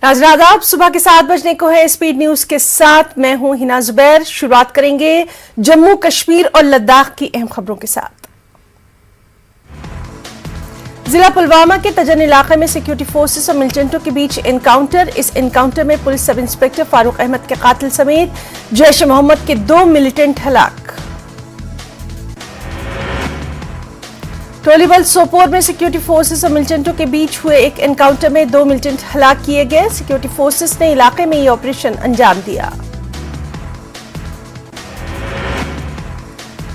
नाज़रीन आदाब, सुबह के 7 बजने को है। स्पीड न्यूज के साथ मैं हूं हिना जुबैर। शुरुआत करेंगे जम्मू कश्मीर और लद्दाख की अहम खबरों के साथ। जिला पुलवामा के तजन इलाके में सिक्योरिटी फोर्सेस और मिलिटेंटों के बीच एनकाउंटर। इस एनकाउंटर में police sub inspector Farooq Ahmed के कातिल समेत जैश ए मोहम्मद के 2 मिलिटेंट हलाक। टोलीबल सोपोर में सिक्योरिटी फोर्सेस और मिलिटेंटों के बीच हुए एक एनकाउंटर में 2 मिलिटेंट हलाक किए गए। सिक्योरिटी फोर्सेस ने इलाके में यह ऑपरेशन अंजाम दिया।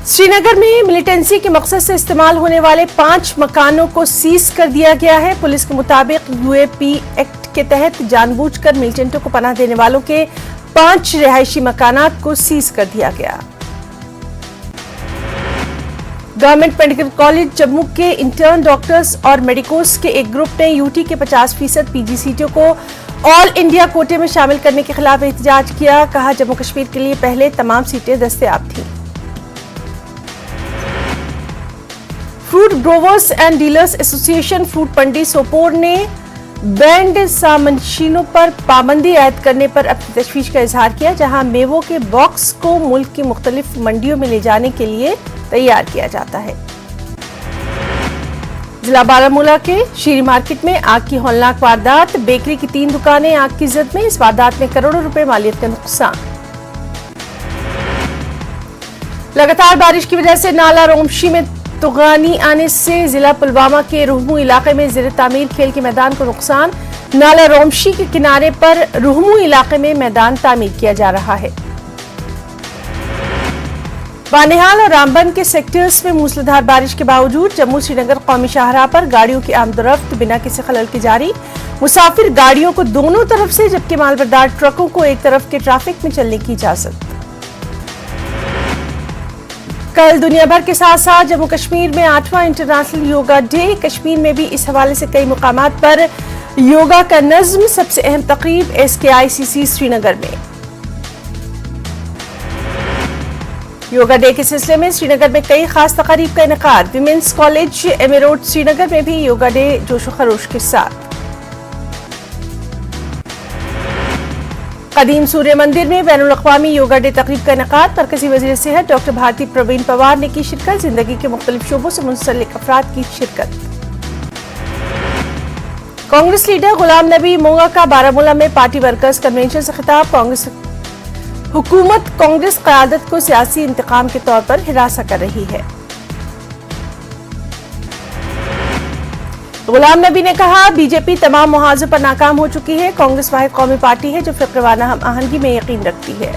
श्रीनगर में मिलिटेंसी के मकसद से इस्तेमाल होने वाले 5 मकानों को सीज कर दिया गया है। पुलिस के मुताबिक यूएपी एक्ट के तहत जानबूझकर मिलिटेंटों को पनाह देने वालों के 5 रिहायशी मकानात को सीज कर दिया गया। गवर्नमेंट मेडिकल कॉलेज जम्मू के इंटर्न डॉक्टर्स और मेडिकोस के एक ग्रुप ने यूटी के 50% पीजी सीटों को ऑल इंडिया कोटे में शामिल करने के खिलाफ एहतजाज किया। कहा, जम्मू कश्मीर के लिए पहले तमाम सीटें दस्तयाब थीं। Fruit growers and dealers association fruit mandi Sopore ने बैंड सामनशीनों पर पाबंदी आयद करने पर अपनी तशवीश का इजहार किया, जहां मेवों के बॉक्स को मुल्क की मुख्तलिफ मंडियों में ले जाने के लिए तैयार किया जाता है। जिला बारामूला के शीरी मार्केट में आग की हौलनाक वारदात। बेकरी की 3 दुकानें आग की जद में। इस वारदात में करोड़ों रुपए मालियत का नुकसान। लगातार बारिश की वजह से नाला रोमशी में तुगानी आने से जिला पुलवामा के रुहमू इलाके में ज़ेर तामीर खेल के मैदान को नुकसान। नाला रोमशी के किनारे पर रुहमू इलाके में मैदान तामीर किया जा रहा है। बानिहाल और रामबन के सेक्टर्स में मूसलाधार बारिश के बावजूद जम्मू श्रीनगर कौमी शाहराह पर गाड़ियों की आमदोरफ्त बिना किसी खलल के जारी। मुसाफिर गाड़ियों को दोनों तरफ से, जबकि मालबरदार ट्रकों को एक तरफ के ट्रैफिक में चलने की इजाजत। कल दुनिया भर के साथ साथ जम्मू कश्मीर में 8वां इंटरनेशनल योगा डे। कश्मीर में भी इस हवाले से कई मुकामात पर योगा का नज्म। सबसे अहम तकरीब SKICC श्रीनगर में। योगा डे के सिलसिले में श्रीनगर में कई खास तकारीब का इनेकाद। Women's college MA road Srinagar में भी योगा डे जोशो खरोश के साथ। कदीम सूर्य मंदिर में बैनुल अक़वामी योगा डे तकरीब का इनेकाद। मरकजी वज़ीर सेहत डॉक्टर भारती प्रवीण पवार ने की शिरकत। जिंदगी के मुख्तलिफ शोबों से मुंसलिक अफराद की शिरकत। कांग्रेस लीडर गुलाम नबी मोंगा का बारामूला में पार्टी वर्कर्स कन्वेंशन से खिताब। कांग्रेस हुकूमत कांग्रेस क़यादत को सियासी इंतकाम के तौर पर हिरासा कर रही है। गुलाम नबी ने कहा, बीजेपी तमाम मुहावजों पर नाकाम हो चुकी है। कांग्रेस वाहिद कौमी पार्टी है जो फ़िक्रवाना हम आहंगी में यकीन रखती है।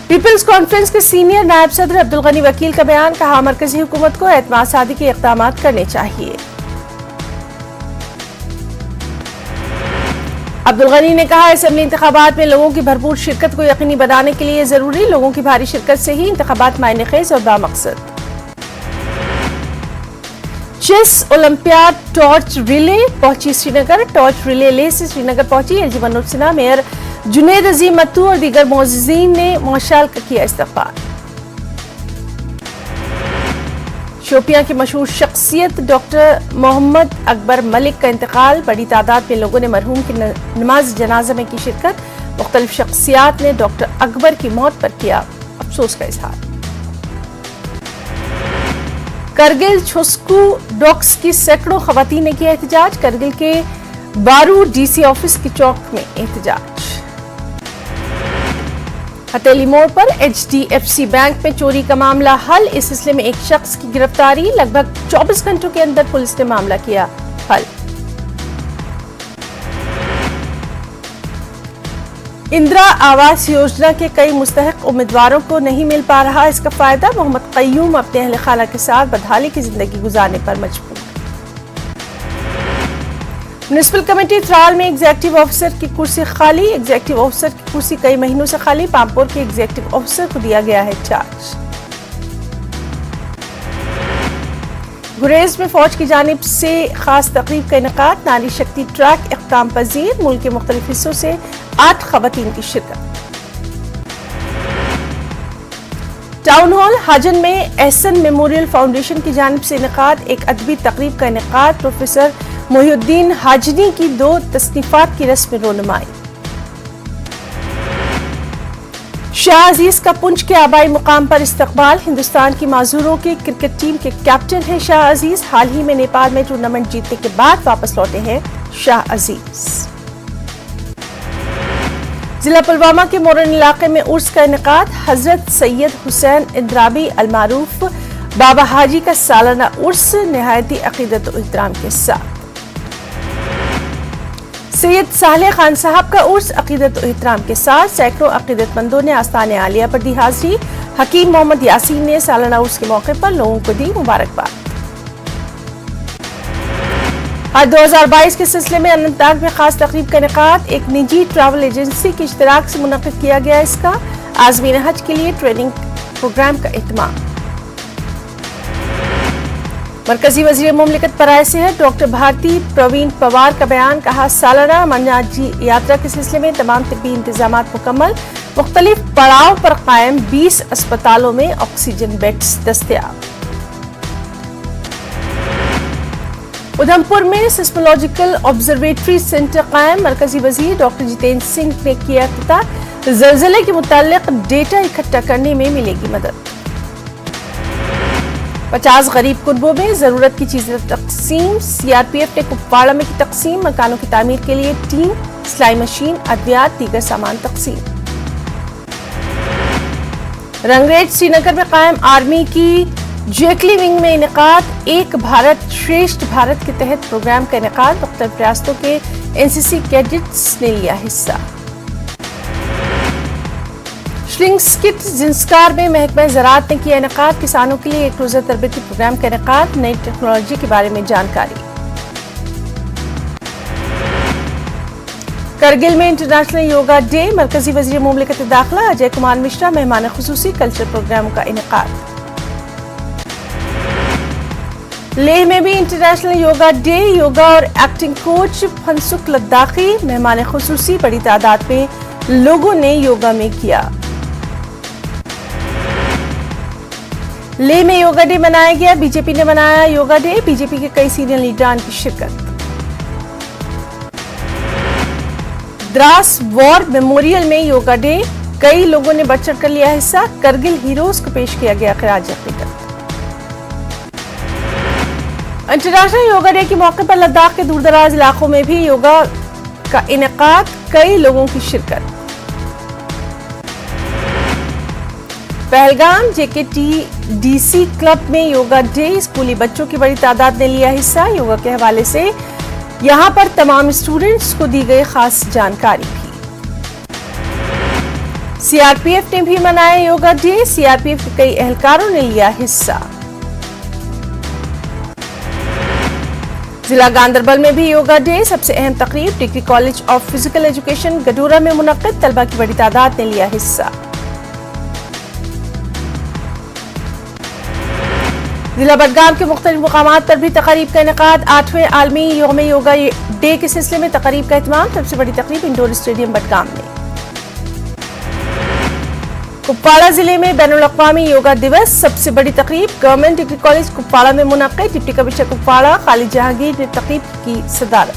पीपल्स कॉन्फ्रेंस के सीनियर नायब सदर अब्दुल गनी वकील का बयान। कहा, मरकजी हुकूमत को एतमाद सादी के इक़दाम करने चाहिए। अब्दुल गनी ने कहा, असेंबली इंतखाबात में लोगों की भरपूर शिरकत को यकीनी बनाने के लिए जरूरी लोगों की भारी शिरकत से ही इंतखाबात मायने खेज और बामकसद। चेस ओलंपियाड टॉर्च रिले पहुंची श्रीनगर। टॉर्च रिले ले से श्रीनगर पहुंची एलजी मनोज सिन्हा, मेयर जुनेद अजीम मत्तू और दीगर मोअज़्ज़िज़ीन ने मशाल का किया इस्तकबाल। शोपियां की मशहूर शख्सियत डॉक्टर मोहम्मद अकबर मलिक का इंतकाल। बड़ी तादाद में लोगों ने मरहूम की नमाज जनाजा में की शिरकत। मुख्तलिफ शख्सियात ने डॉक्टर अकबर की मौत पर किया अफसोस का इजहार। करगिल छुस्कू डॉक्स की सैकड़ों खवातीन ने किया एहतजाज। करगिल के बारू डीसी ऑफिस की चौक में एहतजाज। हथेली मोड़ पर HDFC बैंक में चोरी का मामला हल। इस सिलसिले में एक शख्स की गिरफ्तारी। लगभग 24 घंटों के अंदर पुलिस ने मामला किया हल। इंदिरा आवास योजना के कई मुस्तहक उम्मीदवारों को नहीं मिल पा रहा इसका फायदा। मोहम्मद कय्यूम अपने अहले खाना के साथ बदहाली की जिंदगी गुजारने पर मजबूर। म्युनिसिपल कमेटी त्राल में एग्जीक्यूटिव ऑफिसर की कुर्सी खाली। एग्जीक्यूटिव ऑफिसर की कुर्सी कई महीनों से खाली। पामपुर के एग्जीक्यूटिव ऑफिसर को दिया गया है चार्ज। गुरेज में फौज की जानिब से खास तकरीब का इनेकाद। नारी शक्ति ट्रैक इख्ताम पजीर। मुल्क के मुख्तलिफ हिस्सों से 8 खवातीन की शिरकत। टाउन हॉल हाजन में एहसन मेमोरियल फाउंडेशन की जानिब से इनेकाद एक अदबी तकरीब का इनेकाद। प्रोफेसर मोहिउद्दीन हाजनी की 2 तसनीफात की रस्म रोनुमाई। शाह अजीज का पुंछ के आबाई मुकाम पर इस्तकबाल। हिंदुस्तान की माजूरों की क्रिकेट टीम के कैप्टन हैं शाह अजीज। हाल ही में नेपाल में टूर्नामेंट जीतने के बाद वापस लौटे हैं शाह अजीज। जिला पुलवामा के मोरन इलाके में उर्स का इनेकाद। हजरत सैयद हुसैन इंद्राबी अलमारूफ बाबा हाजी का सालाना उर्स निहायती अकीदत और एहतराम के साथ। सैयद सालेह खान साहब का उर्स अकीदत और एहतराम के साथ। सैकड़ों अकीदतमंदों ने आस्ताने आलिया पर दी हाजिरी। हकीम मोहम्मद यासीन ने सालाना उर्स के मौके पर लोगों को दी मुबारकबाद। आज 2022 के सिलसिले में अनंतनाग में खास तकरीब का इनेकाद। एक निजी ट्रैवल एजेंसी के इश्तराक से मुनक्किद किया गया। इसका आज़मीन हज के लिए ट्रेनिंग प्रोग्राम का इत्माम। मरकजी वजीर मुमलिकत पर आए से है डॉक्टर भारती प्रवीण पवार का बयान। कहा, सालाना अमरनाथ जी यात्रा के सिलसिले में तमाम तिब्बी इंतजामात मुकम्मल। मुख्तलिफ पड़ाव पर कायम 20 अस्पतालों में ऑक्सीजन बेड्स दस्तयाब। उधमपुर में सिस्मोलॉजिकल ऑब्जर्वेटरी सेंटर कायम। मरकजी वजीर डॉक्टर जितेंद्र सिंह ने किया इफ्तिताह। ज़लज़ले के मुताल्लिक डेटा इकट्ठा करने में मिलेगी मदद। 50 गरीब कुनबों में जरूरत की चीजें तकसीम। सीआरपीएफ ने कुपवाड़ा में की तकसीम। मकानों की तामीर के लिए टीन, सिलाई मशीन, अद्वियात, दीगर सामान तकसीम। रंगरेज श्रीनगर में कायम आर्मी की जेकली विंग में इनेकाद। एक भारत श्रेष्ठ भारत के तहत प्रोग्राम का इनेकाद। मुख्तलिफ रियासतों के एनसीसी कैडेट्स ने लिया हिस्सा। श्लिंगस्किट जिंसकार में महकमा ज़राअत ने किया इनेकाद। किसानों के लिए एक रोजा तरबियती प्रोग्राम का इनेकाद। नई टेक्नोलॉजी के बारे में जानकारी। करगिल में इंटरनेशनल योगा डे। मरकजी वजीर मुमलिकत दाखिला अजय कुमार मिश्रा मेहमान खुसूसी कल्चर प्रोग्राम का इनेकाद। लेह में भी इंटरनेशनल योगा डे। योगा और एक्टिंग कोच फनसुक लद्दाखी मेहमान खुसूसी। बड़ी तादाद में लोगों ने योगा में किया। लेह में योगा डे मनाया गया। बीजेपी ने मनाया योगा डे। बीजेपी के कई सीनियर लीडरान की शिरकत। द्रास वॉर मेमोरियल में योगा डे। कई लोगों ने बढ़ चढ़ कर लिया हिस्सा। करगिल हीरोज को पेश किया गया खिराज अकीदत। इंटरनेशनल योगा डे के मौके पर लद्दाख के दूरदराज इलाकों में भी योगा का इनेकाद। कई लोगों की शिरकत। पहलगाम जेकेटीडीसी क्लब में योगा डे। स्कूली बच्चों की बड़ी तादाद ने लिया हिस्सा। योगा के हवाले से यहां पर तमाम स्टूडेंट्स को दी गई खास जानकारी भी। सीआरपीएफ ने भी मनाया योगा डे। सीआरपीएफ के कई एहलकारों ने लिया हिस्सा। जिला गांदरबल में भी योगा डे। सबसे अहम तकरीब degree college of physical education Gadoora में मुनक्किद। तलबा की बड़ी तादाद ने लिया हिस्सा। जिला बडगाम के मुख्तलिफ मुकामात पर भी तकरीब का इनेकाद। 8वें आलमी यौम योगा डे के सिलसिले में तकरीब का इत्माम। सबसे बड़ी तकरीब इंडोर स्टेडियम बडगाम में। कुपवाड़ा जिले में बैनुल अक़वामी योगा दिवस। सबसे बड़ी तकरीब गवर्नमेंट डिग्री कॉलेज कुपवाड़ा में मुनक्किद। डिप्टी कमिश्नर कुपवाड़ा खालिद जहांगीर ने तकरीब की सदारत।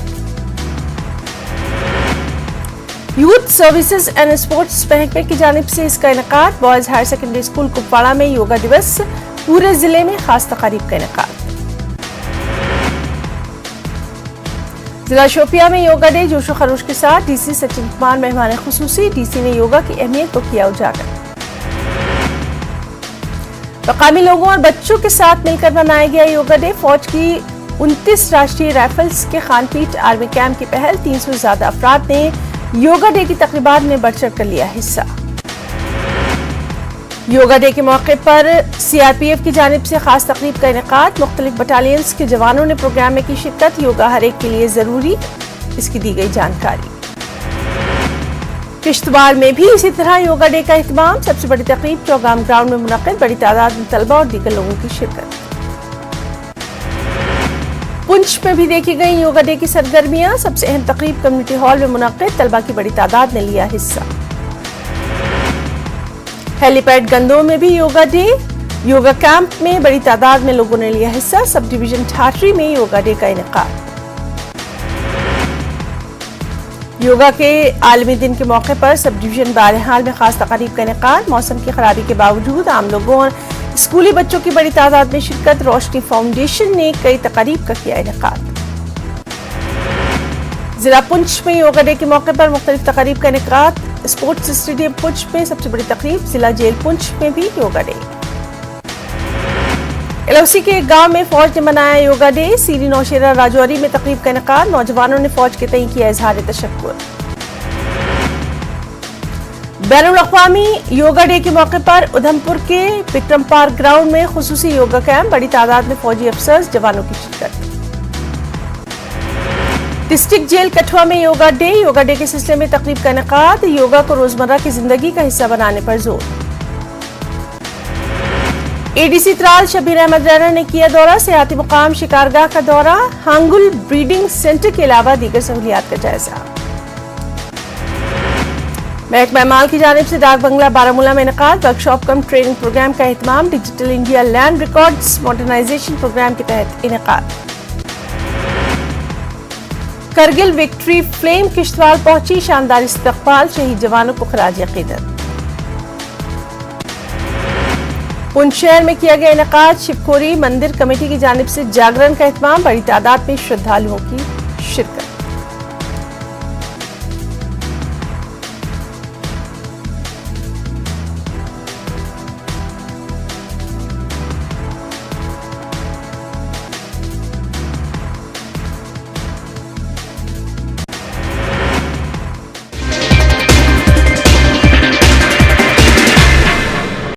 यूथ सर्विसेज एंड स्पोर्ट्स महकमे की जानिब से इसका इनेकाद। Boys higher secondary school Kupwara में योगा दिवस। पूरे जिले में खास तकारीब का इनेकाद। जिला शोपिया में योगा डे जोशो खरोश के साथ। डीसी सचिन कुमार मेहमान खुसूसी। डीसी ने योगा की अहमियत को किया उजागर। मकामी लोगों और बच्चों के साथ मिलकर मनाया गया योगा डे। फौज की 29 राष्ट्रीय राइफल्स के खानपीट आर्मी कैंप की पहल। 300 से ज्यादा अफराद ने योगा डे की तकरीबात में बढ़ चढ़ कर लिया हिस्सा। योगा डे के मौके पर सीआरपीएफ की जानिब से खास तकरीब का इनेकाद। मुख्तलिफ बटालियंस के जवानों ने प्रोग्राम में की शिरकत। योगा हर एक के लिए जरूरी, इसकी दी गई जानकारी। किश्तवाड़ में भी इसी तरह योगा डे का इत्माम। सबसे बड़ी तकरीब चौगाम ग्राउंड में मुनक्किद। बड़ी तादाद में तलबा और दीगर लोगों की शिरकत। पुंछ में भी देखी गई योगा डे की सरगर्मियां। सबसे अहम तकरीब कम्युनिटी हॉल में मुनक्किद। तलबा की बड़ी तादाद ने लिया हिस्सा। हेलीपैड गंदोह में भी योगा डे, योगा कैंप में बड़ी तादाद में लोगों ने लिया हिस्सा। सब डिवीजन ठाठरी में योगा डे का इनेकाद। योगा के आलमी दिन के मौके पर सब डिवीजन बहरहाल में खास तकारीब का इनेकाद। मौसम की खराबी के बावजूद आम लोगों और स्कूली बच्चों की बड़ी तादाद में शिरकत। रोशनी फाउंडेशन ने कई तकारीब का किया इनेकाद। जिला पुंछ में योगा डे के मौके पर मुख्तलिफ तकारीब का इनेकाद। स्पोर्ट्स स्टेडियम पुंछ में सबसे बड़ी तकरीब। जिला जेल पुंछ में भी योगा डे। एलओसी के एक गांव में फौज ने मनाया योगा डे। सीरी नौशेरा राजौरी में तकरीब का इनेकाद। नौजवानों ने फौज के तई किया इजहार तशक्कुर। बैनुल-अक़वामी योगा डे के मौके पर उधमपुर के विक्रम पार्क ग्राउंड में खुसूसी योगा कैंप। बड़ी तादाद में फौजी अफसर जवानों की शिरकत। डिस्ट्रिक्ट जेल कठुआ में योगा डे के सिलसिले में तकरीब का इनेकाद। योगा को रोजमर्रा की जिंदगी का हिस्सा बनाने पर जोर। एडीसी त्राल शबीर अहमद रैना ने किया दौरा। सियाती मुकाम शिकारगाह का दौरा। हांगुल ब्रीडिंग सेंटर के अलावा दीगर सहूलियात का जायजा। महकमा माल की जानिब से डाक बंगला बारामूला में इनेकाद। वर्कशॉप कम ट्रेनिंग प्रोग्राम का एहतमाम। Digital India land records modernisation programme के तहत इनेकाद। करगिल विक्ट्री फ्लेम किश्तवाड़ पहुंची। शानदार इस्तकबाल। शहीद जवानों को खराज अकीदत। पुंछ शहर में किया गया इनेकाद। शिवखोरी मंदिर कमेटी की जानिब से जागरण का एहतमाम। बड़ी तादाद में श्रद्धालुओं की शिरकत।